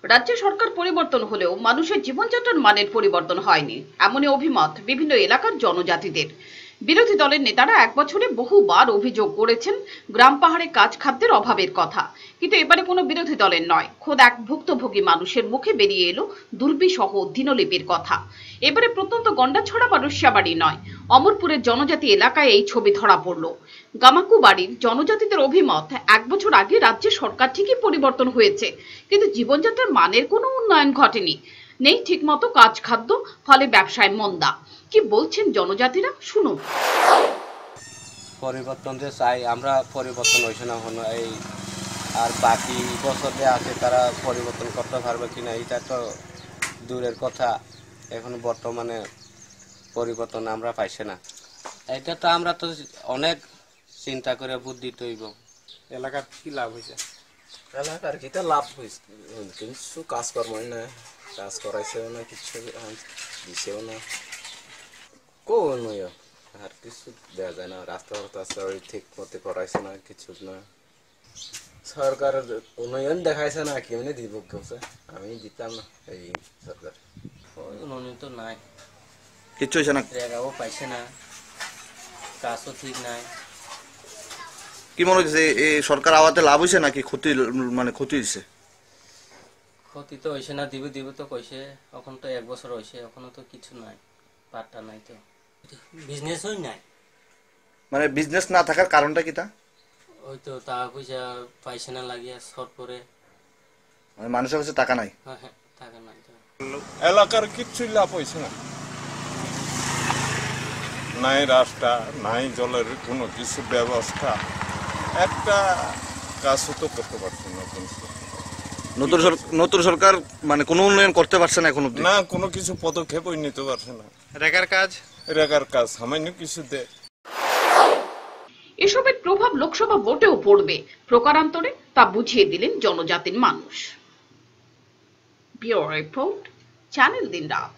রাজ্য সরকার পরিবর্তন হলেও মানুষের জীবনযাত্রার মানের পরিবর্তন হয়নি, এমনই অভিমত বিভিন্ন এলাকার জনজাতিদের। বিরোধী দলের নেতারা এক বছরে বহুবার অভিযোগ করেছেন গ্রাম পাহাড়ে কাজ খাদ্যের অভাবের কথা, কিন্তু এবারে কোনো বিরোধী দলের নয়, খোদ এক ভুক্তভোগী মানুষের মুখে বেরিয়ে এলো দুর্বিসহ দিনলিপির কথা। এবারে প্রত্যন্ত গন্ডাছড়া বা রুশিয়াবাড়ি নয়, অমরপুরের জনজাতি এলাকায় এই ছবি ধরা পড়ল। গামাকু বাড়ির জনজাতিদের অভিমত, এক বছর আগে রাজ্যের সরকার ঠিকই পরিবর্তন হয়েছে, কিন্তু জীবনযাত্রার মানের কোনো উন্নয়ন ঘটেনি। নেই ঠিকমতো কাজ খাদ্য, ফলে ব্যবসায় মন্দা। কি বলছেন জনজাতিরা, শুনুন। পরিবর্তন যে চাই আমরা, পরিবর্তন হয়েছে না এখনো। এই আর বাকি বছর যে আছে তারা পরিবর্তন করতে পারবে কিনা এটা তো দূরের কথা। এখন বর্তমানে পরিবর্তন আমরা পাইছি না। এটা তো আমরা তো অনেক চিন্তা করে বুদ্ধি তৈব। এলাকার কি লাভ হয়েছে? এলাকার কিতা লাভ হয়েছে, কিছু কাজকর্মই না, কাজ করাইছেও না, কিছু দিছেও না, কোন আর কিছু দেওয়া যায় না। রাস্তা ঠিক মতো করাইছে না, কিছু না। সরকার উন্নয়ন দেখাইছে না, কেমনি দিব কেউছে, আমি দিতাম না এই সরকার। উন্নয়ন তো নাই, কিচ্ছু হয়েছে না। জায়গাও পাইছে না, কাজও ঠিক নাই। কি মনে হচ্ছে এই সরকার আওয়াতে লাভ হয়েছে নাকি ক্ষতি, মানে ক্ষতি হয়েছে? ক্ষতি তো হয়েছে না, দিবে দিবে তো কইছে। এখন তো এক বছর হয়েছে, এখনো তো কিছু নাই, পাট্টা নাই, তো বিজনেসই নাই। মানে বিজনেস না থাকার কারণটা কি তা? ওই তো টাকা পয়সা পাইছে না লাগিয়া শর্ট করে। মানে মানুষের কাছে টাকা নাই। হ্যাঁ হ্যাঁ, টাকা নাই তো। এলাকার কিচ্ছুই লাভ হয়েছে না, নাই রাস্তা, নাই জলের কোনো কিছু ব্যবস্থা, একটা কাজও তো করতে পারছে না। নতুন সরকার মানে কোনো উন্নয়ন করতে পারছে না এখন অব্দি? না, কোনো কিছু পদক্ষেপই নিতে পারছে না। রেগার কাজ সামান্য কিছু দেয়। এসবের প্রভাব লোকসভা ভোটেও পড়বে প্রকারান্তরে, তা বুঝিয়ে দিলেন জনজাতির মানুষ। ব্যুরো রিপোর্ট, চ্যানেল দিন রাত।